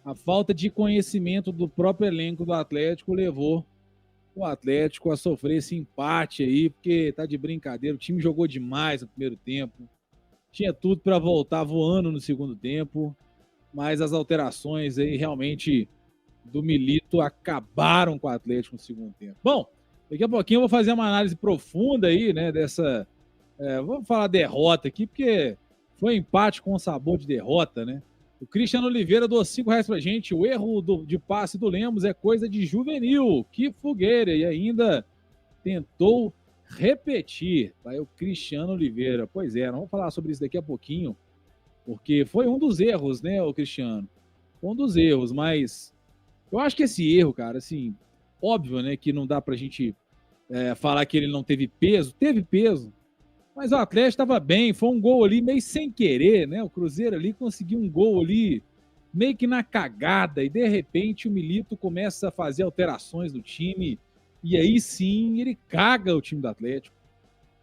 A falta de conhecimento do próprio elenco do Atlético levou o Atlético a sofrer esse empate aí, porque tá de brincadeira. O time jogou demais no primeiro tempo. Tinha tudo para voltar voando no segundo tempo, mas as alterações aí realmente do Milito acabaram com o Atlético no segundo tempo. Bom, daqui a pouquinho eu vou fazer uma análise profunda aí, né, dessa... vamos falar derrota aqui, porque foi empate com sabor de derrota, né? O Cristiano Oliveira doou R$5 pra gente. O erro de passe do Lemos é coisa de juvenil. Que fogueira! E ainda tentou repetir. Tá aí o Cristiano Oliveira. Pois é, nós vamos falar sobre isso daqui a pouquinho, porque foi um dos erros, né, o Cristiano? Foi um dos erros, mas eu acho que esse erro, cara, assim, óbvio, né, que não dá pra gente falar que ele não teve peso. Teve peso, mas o Atlético estava bem, foi um gol ali meio sem querer, né? O Cruzeiro ali conseguiu um gol ali meio que na cagada e de repente o Milito começa a fazer alterações no time e aí sim ele caga o time do Atlético.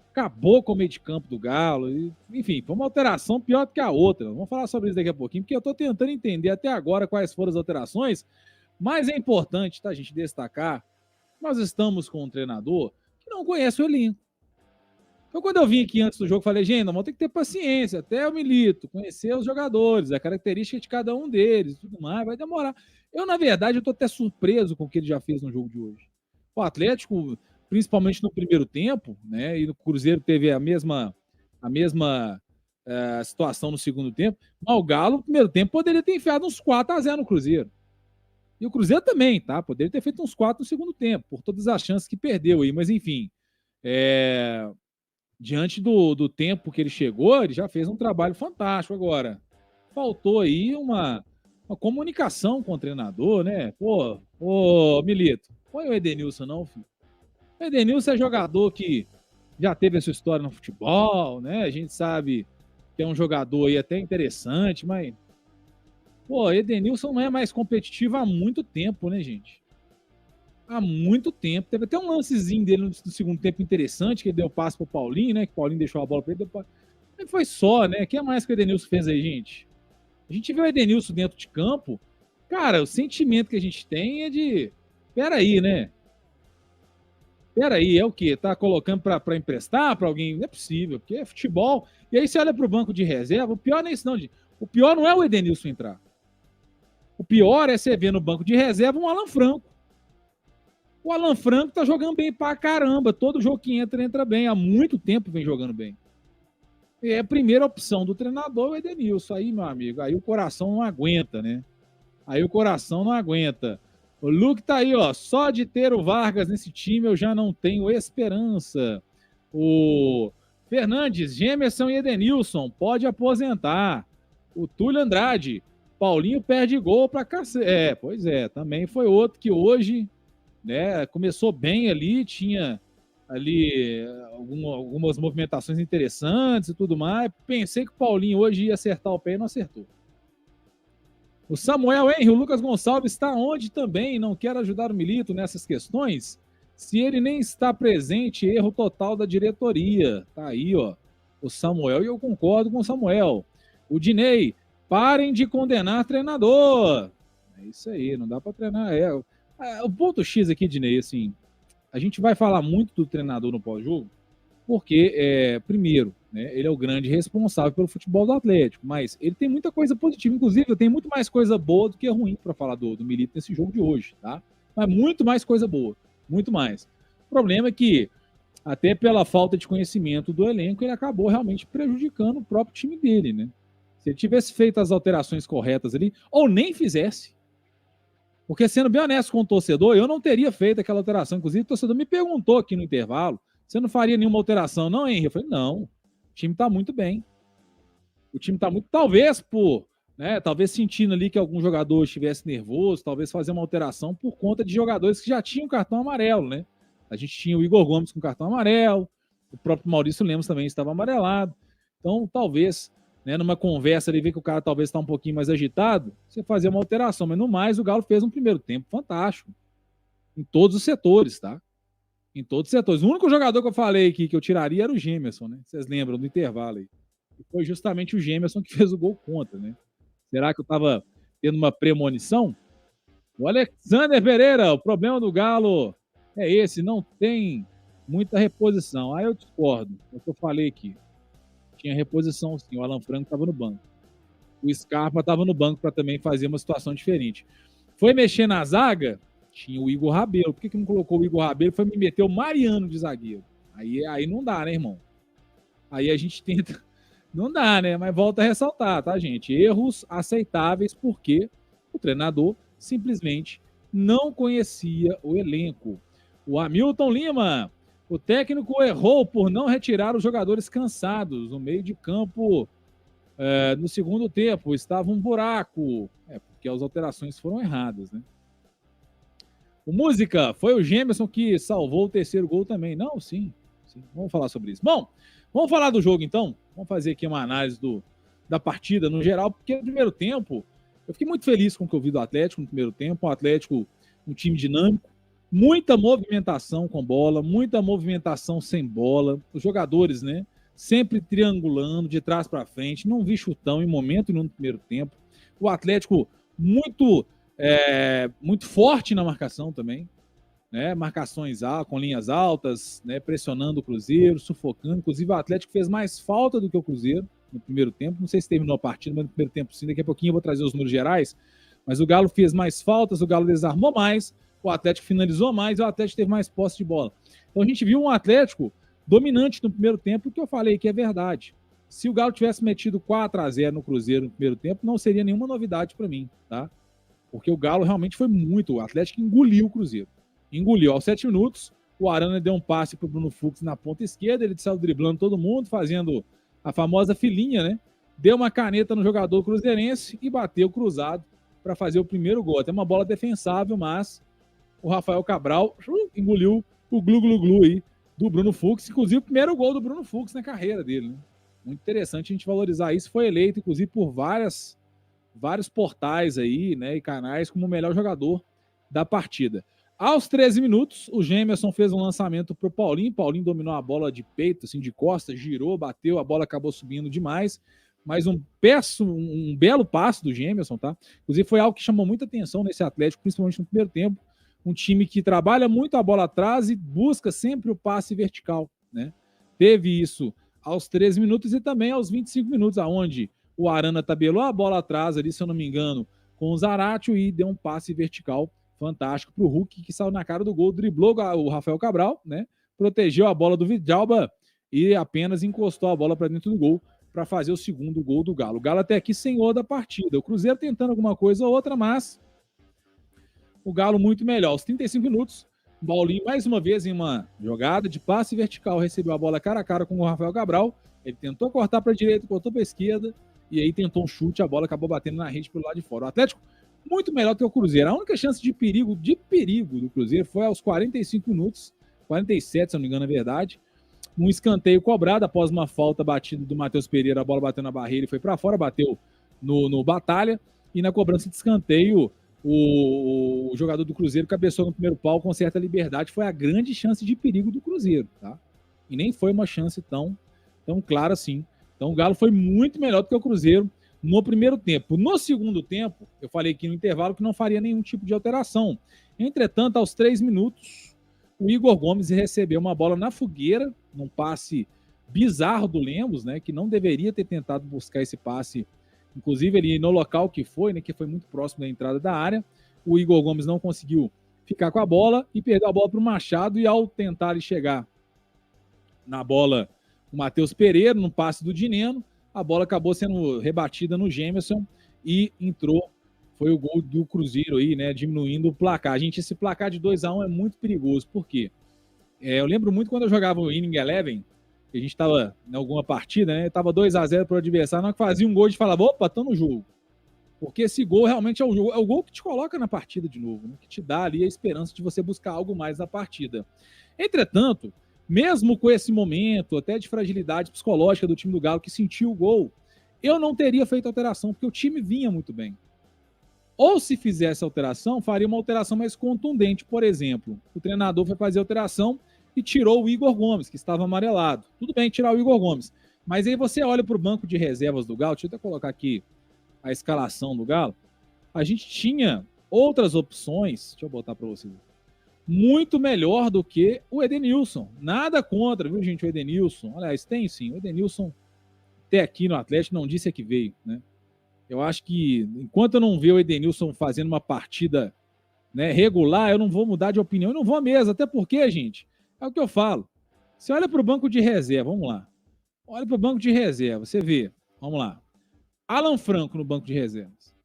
Acabou com o meio de campo do Galo. Enfim, foi uma alteração pior do que a outra. Vamos falar sobre isso daqui a pouquinho, porque eu estou tentando entender até agora quais foram as alterações, mas é importante, tá, gente, destacar, nós estamos com um treinador que não conhece o elenco. Então, quando eu vim aqui antes do jogo, falei, gente, nós vamos ter que ter paciência, até o Milito, conhecer os jogadores, a característica de cada um deles, tudo mais, vai demorar. Eu, na verdade, eu tô até surpreso com o que ele já fez no jogo de hoje. O Atlético, principalmente no primeiro tempo, né, e o Cruzeiro teve a mesma situação no segundo tempo, mas o Galo, no primeiro tempo, poderia ter enfiado uns 4-0 no Cruzeiro. E o Cruzeiro também, tá? Poderia ter feito uns 4 no segundo tempo, por todas as chances que perdeu aí, mas enfim, diante do tempo que ele chegou, ele já fez um trabalho fantástico. Agora, faltou aí uma comunicação com o treinador, né? Pô, ô Milito, põe o Edenilson não, filho. O Edenilson é jogador que já teve a sua história no futebol, né? A gente sabe que é um jogador aí até interessante, mas, pô, Edenilson não é mais competitivo há muito tempo, né, gente? Há muito tempo. Teve até um lancezinho dele no segundo tempo interessante, que ele deu passe pro Paulinho, né? Que o Paulinho deixou a bola pra ele. Foi só, né? O que mais que o Edenilson fez aí, gente? A gente vê o Edenilson dentro de campo. Cara, o sentimento que a gente tem é de... Peraí, né? Peraí, é o quê? Tá colocando pra emprestar pra alguém? Não é possível, porque é futebol. E aí você olha pro banco de reserva, o pior não é isso não, gente. O pior não é o Edenilson entrar. O pior é você ver no banco de reserva um Alan Franco. O Alan Franco tá jogando bem pra caramba. Todo jogo que entra bem. Há muito tempo vem jogando bem. E é a primeira opção do treinador, o Edenilson. Aí, meu amigo, aí o coração não aguenta, né? Aí o coração não aguenta. O Luke tá aí, ó. Só de ter o Vargas nesse time eu já não tenho esperança. O Fernandes, Gemerson e Edenilson, pode aposentar. O Túlio Andrade, Paulinho perde gol pra cacete. Pois é, também foi outro que hoje, né, começou bem ali, tinha ali algumas movimentações interessantes e tudo mais. Pensei que o Paulinho hoje ia acertar o pé e não acertou. O Samuel Henry, o Lucas Gonçalves está onde também não quer ajudar o Milito nessas questões? Se ele nem está presente, erro total da diretoria. Tá aí, ó, o Samuel, e eu concordo com o Samuel. O Dinei, parem de condenar treinador. É isso aí, não dá para treinar. O ponto X aqui, Dinei, assim, a gente vai falar muito do treinador no pós-jogo, porque, primeiro, né, ele é o grande responsável pelo futebol do Atlético, mas ele tem muita coisa positiva, inclusive eu tenho muito mais coisa boa do que ruim para falar do Milito nesse jogo de hoje, tá? Mas muito mais coisa boa, muito mais. O problema é que, até pela falta de conhecimento do elenco, ele acabou realmente prejudicando o próprio time dele, né? Se ele tivesse feito as alterações corretas ali, ou nem fizesse, porque sendo bem honesto com o torcedor, eu não teria feito aquela alteração. Inclusive, o torcedor me perguntou aqui no intervalo, você não faria nenhuma alteração, não, Henrique? Eu falei, não, o time está muito bem. O time está muito, talvez por, né, talvez sentindo ali que algum jogador estivesse nervoso, talvez fazer uma alteração por conta de jogadores que já tinham cartão amarelo, né? A gente tinha o Igor Gomes com cartão amarelo, o próprio Maurício Lemos também estava amarelado. Então, talvez, né, numa conversa ali, ver que o cara talvez está um pouquinho mais agitado, você fazer uma alteração. Mas no mais, o Galo fez um primeiro tempo fantástico. Em todos os setores, tá? Em todos os setores. O único jogador que eu falei aqui que eu tiraria era o Gemerson, né? Vocês lembram do intervalo aí. E foi justamente o Gemerson que fez o gol contra, né? Será que eu tava tendo uma premonição. O Alexander Pereira, o problema do Galo é esse, não tem muita reposição. Aí eu discordo, é o que eu falei aqui. Tinha reposição sim, o Alan Franco estava no banco. O Scarpa estava no banco para também fazer uma situação diferente. Foi mexer na zaga, tinha o Igor Rabelo. Por que não colocou o Igor Rabelo? Foi me meter o Mariano de zagueiro. Aí não dá, né, irmão? Aí a gente tenta... Não dá, né? Mas volta a ressaltar, tá, gente? Erros aceitáveis porque o treinador simplesmente não conhecia o elenco. O Hamilton Lima, o técnico errou por não retirar os jogadores cansados no meio de campo. No segundo tempo, estava um buraco. Porque as alterações foram erradas, né? O Música, foi o Gemerson que salvou o terceiro gol também. Não, sim. Vamos falar sobre isso. Bom, vamos falar do jogo então. Vamos fazer aqui uma análise da partida no geral, porque no primeiro tempo, eu fiquei muito feliz com o que eu vi do Atlético no primeiro tempo. O Atlético, um time dinâmico, muita movimentação com bola, muita movimentação sem bola. Os jogadores, né? Sempre triangulando de trás para frente. Não vi chutão em momento nenhum no primeiro tempo. O Atlético muito forte na marcação também, né? Marcações com linhas altas, né? Pressionando o Cruzeiro, sufocando. Inclusive o Atlético fez mais falta do que o Cruzeiro no primeiro tempo. Não sei se terminou a partida, mas no primeiro tempo sim. Daqui a pouquinho eu vou trazer os números gerais. Mas o Galo fez mais faltas, o Galo desarmou mais, o Atlético finalizou mais e o Atlético teve mais posse de bola. Então a gente viu um Atlético dominante no primeiro tempo, o que eu falei que é verdade. Se o Galo tivesse metido 4-0 no Cruzeiro no primeiro tempo, não seria nenhuma novidade para mim, tá? Porque o Galo realmente foi muito. O Atlético engoliu o Cruzeiro. Engoliu. Aos 7 minutos, o Arana deu um passe para o Bruno Fux na ponta esquerda, ele saiu driblando todo mundo, fazendo a famosa filinha, né? Deu uma caneta no jogador cruzeirense e bateu cruzado para fazer o primeiro gol. Até uma bola defensável, mas o Rafael Cabral engoliu o glu-glu-glu aí do Bruno Fux. Inclusive, o primeiro gol do Bruno Fux na carreira dele, né? Muito interessante a gente valorizar isso. Foi eleito, inclusive, por vários portais aí, né, e canais como o melhor jogador da partida. Aos 13 minutos, o Gemerson fez um lançamento para o Paulinho. Paulinho dominou a bola de peito, assim, de costas, girou, bateu, a bola acabou subindo demais. Mas um belo passe do Gemerson, tá? Inclusive foi algo que chamou muita atenção nesse Atlético, principalmente no primeiro tempo. Um time que trabalha muito a bola atrás e busca sempre o passe vertical, né? Teve isso aos 13 minutos e também aos 25 minutos, aonde o Arana tabelou a bola atrás ali, se eu não me engano, com o Zaratio e deu um passe vertical fantástico para o Hulk, que saiu na cara do gol, driblou o Rafael Cabral, né? Protegeu a bola do Vidalba e apenas encostou a bola para dentro do gol para fazer o segundo gol do Galo. O Galo até aqui senhor da partida. O Cruzeiro tentando alguma coisa ou outra, mas o Galo muito melhor. Aos 35 minutos, o Paulinho, mais uma vez, em uma jogada de passe vertical, recebeu a bola cara a cara com o Rafael Cabral. Ele tentou cortar para a direita, cortou para a esquerda, e aí tentou um chute, a bola acabou batendo na rede pelo lado de fora. O Atlético muito melhor que o Cruzeiro. A única chance de perigo do Cruzeiro foi aos 45 minutos, 47, se não me engano, é verdade. Um escanteio cobrado após uma falta batida do Matheus Pereira, a bola bateu na barreira e foi para fora, bateu no Batalha, e na cobrança de escanteio, o jogador do Cruzeiro cabeçou no primeiro pau com certa liberdade. Foi a grande chance de perigo do Cruzeiro, tá? E nem foi uma chance tão clara assim. Então o Galo foi muito melhor do que o Cruzeiro no primeiro tempo. No segundo tempo, eu falei aqui no intervalo que não faria nenhum tipo de alteração. Entretanto, aos 3 minutos, o Igor Gomes recebeu uma bola na fogueira, num passe bizarro do Lemos, né, que não deveria ter tentado buscar esse passe, inclusive ele no local que foi, né, que foi muito próximo da entrada da área. O Igor Gomes não conseguiu ficar com a bola e perdeu a bola para o Machado, e ao tentar chegar na bola o Matheus Pereira, no passe do Dineno, a bola acabou sendo rebatida no Gemerson e entrou. Foi o gol do Cruzeiro aí, né? Diminuindo o placar. Gente, esse placar de 2-1 é muito perigoso. Por quê? Eu lembro muito quando eu jogava o Inning Eleven, que a gente estava em alguma partida, né? Tava 2-0 para o adversário, na hora que fazia um gol, a gente falava, opa, tô no jogo. Porque esse gol realmente é o gol que te coloca na partida de novo, né? Que te dá ali a esperança de você buscar algo mais na partida. Entretanto, mesmo com esse momento até de fragilidade psicológica do time do Galo, que sentiu o gol, eu não teria feito alteração, porque o time vinha muito bem. Ou se fizesse alteração, faria uma alteração mais contundente. Por exemplo, o treinador foi fazer alteração e tirou o Igor Gomes, que estava amarelado. Tudo bem tirar o Igor Gomes, mas aí você olha para o banco de reservas do Galo, deixa eu até colocar aqui a escalação do Galo. a gente tinha outras opções, deixa eu botar para vocês, muito melhor do que o Edenilson. Nada contra, viu, gente, o Edenilson. Aliás, tem sim, o Edenilson até aqui no Atlético não disse a que veio, né? Eu acho que enquanto eu não ver o Edenilson fazendo uma partida, né, regular, eu não vou mudar de opinião, eu não vou mesmo, até porque, gente, é o que eu falo. Você olha para o banco de reserva, vamos lá. Olha para o banco de reserva, você vê, vamos lá. Alan Franco no banco de reservas.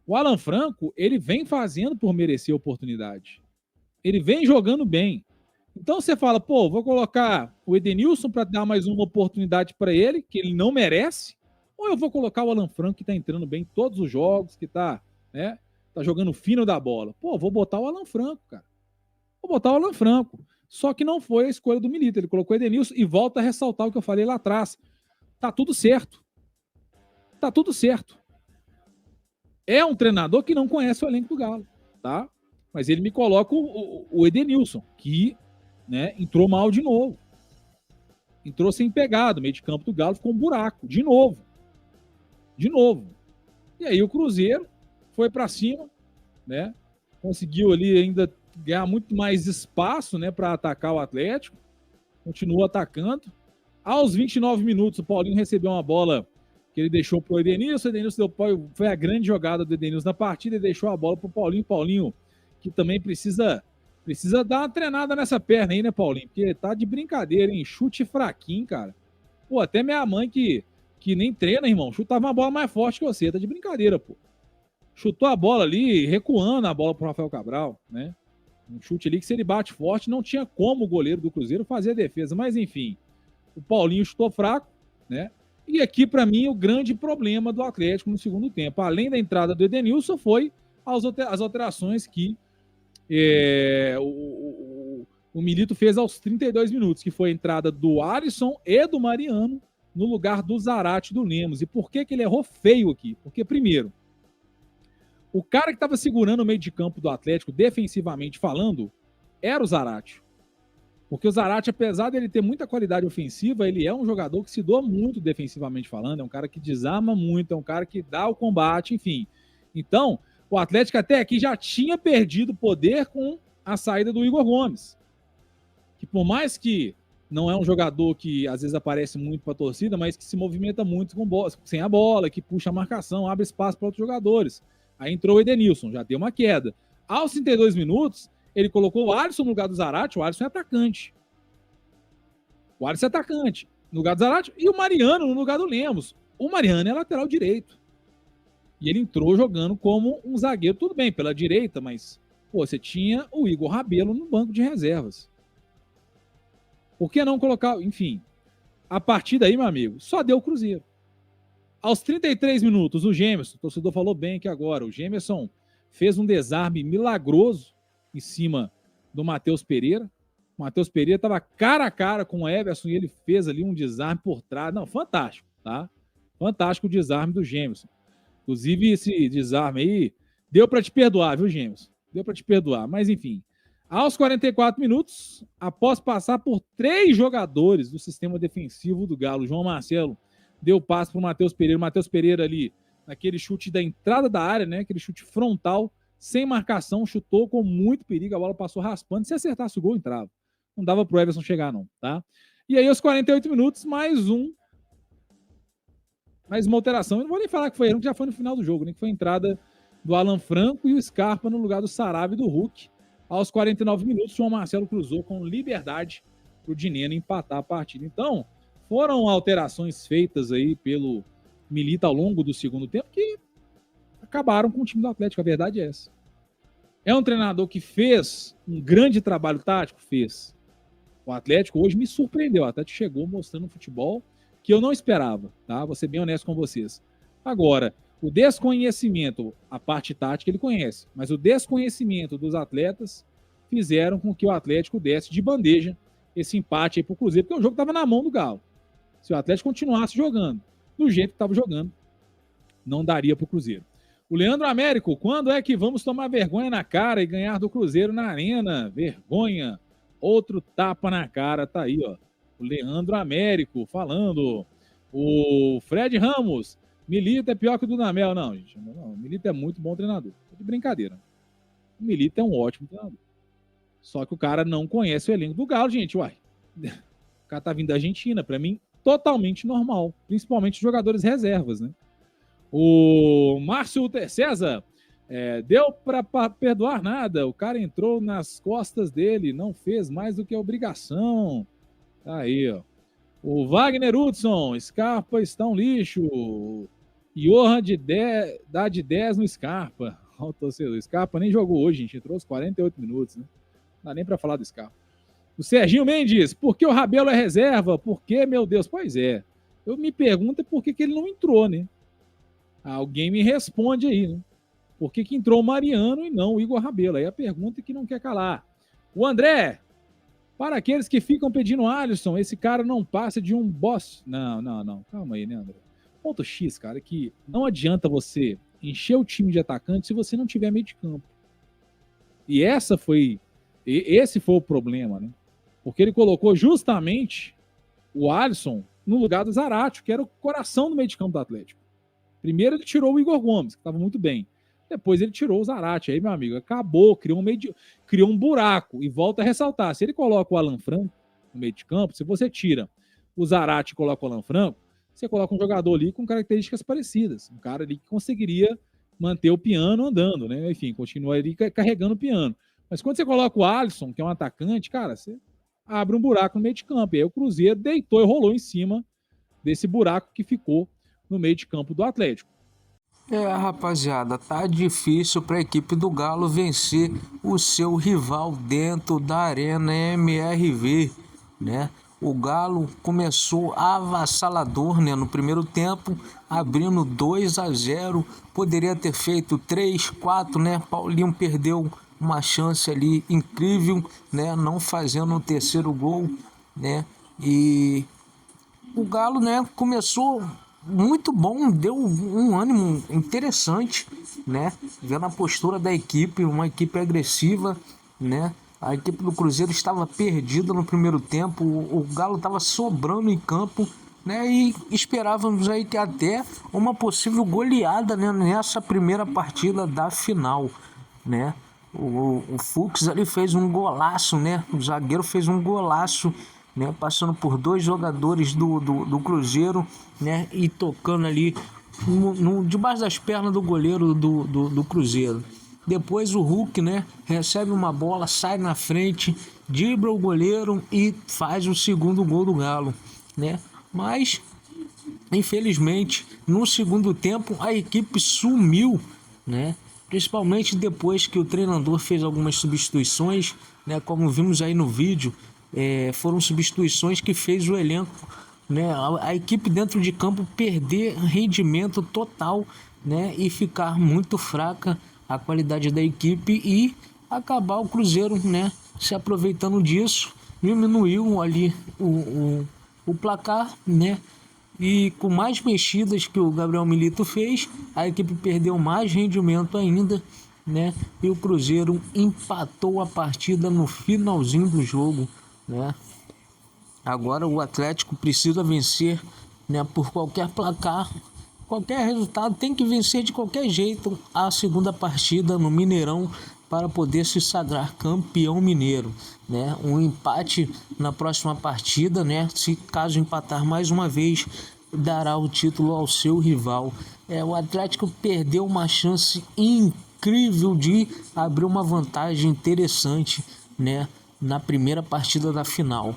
O Alan Franco, ele vem fazendo por merecer a oportunidade. Ele vem jogando bem. Então você fala, pô, vou colocar o Edenilson para dar mais uma oportunidade para ele, que ele não merece, ou eu vou colocar o Alan Franco, que está entrando bem em todos os jogos, que está, né, tá jogando fino da bola. Pô, vou botar o Alan Franco, cara. Vou botar o Alan Franco. Só que não foi a escolha do Milito. Ele colocou o Edenilson e volta a ressaltar o que eu falei lá atrás. Tá tudo certo. Tá tudo certo. É um treinador que não conhece o elenco do Galo, tá? Mas ele me coloca o Edenilson, que, né, entrou mal de novo. Entrou sem pegada. O meio de campo do Galo ficou um buraco. De novo. De novo. E aí o Cruzeiro foi para cima, né? Conseguiu ali ainda ganhar muito mais espaço, né, para atacar o Atlético. Continua atacando. Aos 29 minutos, o Paulinho recebeu uma bola que ele deixou para o Edenilson. O Edenilson foi a grande jogada do Edenilson na partida e deixou a bola para o Paulinho. Paulinho, que também precisa dar uma treinada nessa perna aí, né, Paulinho? Porque tá de brincadeira, hein? Chute fraquinho, cara. Pô, até minha mãe que nem treina, irmão, chutava uma bola mais forte que você. Tá de brincadeira, pô. Chutou a bola ali, recuando a bola pro Rafael Cabral, né? Um chute ali que se ele bate forte, não tinha como o goleiro do Cruzeiro fazer a defesa. Mas, enfim, o Paulinho chutou fraco, né? E aqui, para mim, o grande problema do Atlético no segundo tempo, além da entrada do Edenilson, foi as alterações que o Milito fez aos 32 minutos, que foi a entrada do Alisson e do Mariano no lugar do Zarate e do Lemos. E por que ele errou feio aqui? Porque, primeiro, o cara que estava segurando o meio de campo do Atlético, defensivamente falando, era o Zarate. Porque o Zarate, apesar dele ter muita qualidade ofensiva, ele é um jogador que se doa muito defensivamente falando, é um cara que desarma muito, é um cara que dá o combate, enfim. Então, o Atlético até aqui já tinha perdido poder com a saída do Igor Gomes. Que por mais que não é um jogador que às vezes aparece muito para a torcida, mas que se movimenta muito sem a bola, que puxa a marcação, abre espaço para outros jogadores. Aí entrou o Edenilson, já deu uma queda. Aos 32 minutos, ele colocou o Alisson no lugar do Zarate. O Alisson é atacante. O Alisson é atacante no lugar do Zarate e o Mariano no lugar do Lemos. O Mariano é lateral direito. E ele entrou jogando como um zagueiro, tudo bem, pela direita, mas pô, você tinha o Igor Rabelo no banco de reservas. Por que não colocar... Enfim, a partir daí, meu amigo, só deu o Cruzeiro. Aos 33 minutos, o Gemerson, o torcedor falou bem aqui agora, o Gemerson fez um desarme milagroso em cima do Matheus Pereira. O Matheus Pereira estava cara a cara com o Everson e ele fez ali um desarme por trás. Não, fantástico, tá? Fantástico o desarme do Gemerson. Inclusive, esse desarme aí deu para te perdoar, viu, Gemerson? Deu para te perdoar, mas enfim. Aos 44 minutos, após passar por 3 jogadores do sistema defensivo do Galo, João Marcelo deu passe para o Matheus Pereira. O Matheus Pereira ali, naquele chute da entrada da área, né? Aquele chute frontal, sem marcação, chutou com muito perigo, a bola passou raspando. Se acertasse o gol, entrava. Não dava pro Everson chegar, não, tá? E aí, aos 48 minutos, mais uma alteração. Eu não vou nem falar que foi erro, que já foi no final do jogo, né? Que foi a entrada do Alan Franco e o Scarpa no lugar do Sarabia e do Hulk. Aos 49 minutos, o João Marcelo cruzou com liberdade pro Dineno empatar a partida. Então, foram alterações feitas aí pelo Milito ao longo do segundo tempo que acabaram com o time do Atlético. A verdade é essa. É um treinador que fez um grande trabalho tático? Fez. O Atlético hoje me surpreendeu. O Atlético chegou mostrando um futebol que eu não esperava, tá? Vou ser bem honesto com vocês. Agora, o desconhecimento, a parte tática ele conhece, mas o desconhecimento dos atletas fizeram com que o Atlético desse de bandeja esse empate aí pro Cruzeiro, porque o jogo estava na mão do Galo. Se o Atlético continuasse jogando do jeito que estava jogando, não daria pro Cruzeiro. O Leandro Américo, quando é que vamos tomar vergonha na cara e ganhar do Cruzeiro na arena? Vergonha. Outro tapa na cara, tá aí, ó. O Leandro Américo falando. O Fred Ramos, Milito é pior que o Dudamel. Não, gente. Não, o Milito é muito bom treinador. É de brincadeira. O Milito é um ótimo treinador. Só que o cara não conhece o elenco do Galo, gente. Uai. O cara tá vindo da Argentina. Pra mim, totalmente normal. Principalmente os jogadores reservas, né? O Márcio César. Deu para perdoar nada. O cara entrou nas costas dele, não fez mais do que obrigação. Tá aí, ó. O Wagner Hudson, Scarpa está um lixo. Johan dá de 10 no Scarpa. O torcedor. Scarpa nem jogou hoje, gente. Entrou aos 48 minutos, né? Não dá nem para falar do Scarpa. O Serginho Mendes, por que o Rabelo é reserva? Por que, meu Deus? Pois é. Eu me pergunto por que ele não entrou, né? Alguém me responde aí, né? Por que entrou o Mariano e não o Igor Rabelo? Aí a pergunta que não quer calar. O André, para aqueles que ficam pedindo Alisson, esse cara não passa de um boss. Não. Calma aí, né, André? Ponto X, cara, é que não adianta você encher o time de atacante se você não tiver meio de campo. E esse foi o problema, né? Porque ele colocou justamente o Alisson no lugar do Zarate, que era o coração do meio de campo do Atlético. Primeiro ele tirou o Igor Gomes, que estava muito bem. Depois ele tirou o Zarate. Aí, meu amigo, acabou, criou um buraco. E volta a ressaltar, se ele coloca o Alan Franco no meio de campo, se você tira o Zarate e coloca o Alan Franco, você coloca um jogador ali com características parecidas. Um cara ali que conseguiria manter o piano andando, né? Enfim, continua ali carregando o piano. Mas quando você coloca o Alisson, que é um atacante, cara, você abre um buraco no meio de campo. E aí o Cruzeiro deitou e rolou em cima desse buraco que ficou no meio de campo do Atlético. Rapaziada, tá difícil para a equipe do Galo vencer o seu rival dentro da Arena MRV, né? O Galo começou avassalador, né, no primeiro tempo, abrindo 2-0, poderia ter feito 3, 4, né? Paulinho perdeu uma chance ali incrível, né, não fazendo o terceiro gol, né? E o Galo, né, começou muito bom, deu um ânimo interessante, né? Vendo a postura da equipe, uma equipe agressiva, né? A equipe do Cruzeiro estava perdida no primeiro tempo, o Galo estava sobrando em campo, né? E esperávamos aí que até uma possível goleada, né, nessa primeira partida da final, né? O Fux ali fez um golaço, né? O zagueiro fez um golaço, né, passando por dois jogadores do Cruzeiro, né, e tocando ali debaixo das pernas do goleiro do Cruzeiro. Depois o Hulk, né, recebe uma bola, sai na frente, dribla o goleiro e faz o segundo gol do Galo, né? Mas infelizmente no segundo tempo a equipe sumiu, né? Principalmente depois que o treinador fez algumas substituições, né, como vimos aí no vídeo. Foram substituições que fez o elenco, né, a equipe dentro de campo perder rendimento total, né, e ficar muito fraca a qualidade da equipe e acabar o Cruzeiro, né, se aproveitando disso, diminuiu ali o placar, né, e com mais mexidas que o Gabriel Milito fez, a equipe perdeu mais rendimento ainda, né, e o Cruzeiro empatou a partida no finalzinho do jogo, né? Agora o Atlético precisa vencer, né, por qualquer placar, qualquer resultado, tem que vencer de qualquer jeito a segunda partida no Mineirão para poder se sagrar campeão mineiro, né? Um empate na próxima partida, né, se caso empatar mais uma vez, dará o título ao seu rival. O Atlético perdeu uma chance incrível de abrir uma vantagem interessante, né, na primeira partida da final.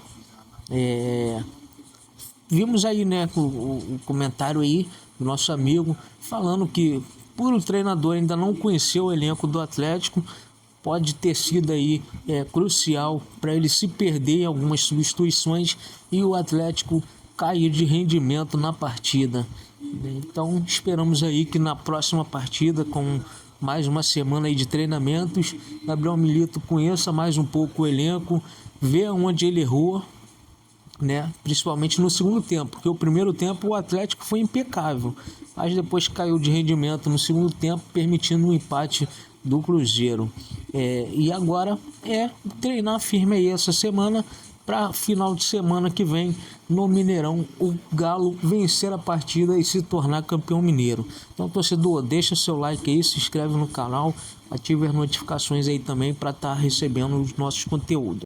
Vimos aí, né, o comentário aí do nosso amigo falando que por o treinador ainda não conhecer o elenco do Atlético, pode ter sido aí crucial para ele se perder em algumas substituições e o Atlético cair de rendimento na partida. Então esperamos aí que na próxima partida, com mais uma semana aí de treinamentos, Gabriel Milito conheça mais um pouco o elenco, vê onde ele errou, né? Principalmente no segundo tempo, porque o primeiro tempo o Atlético foi impecável, mas depois caiu de rendimento no segundo tempo, permitindo um empate do Cruzeiro. E agora treinar firme aí essa semana para final de semana que vem no Mineirão o Galo vencer a partida e se tornar campeão mineiro. Então, torcedor, deixa seu like aí, se inscreve no canal, ative as notificações aí também para estar recebendo os nossos conteúdos.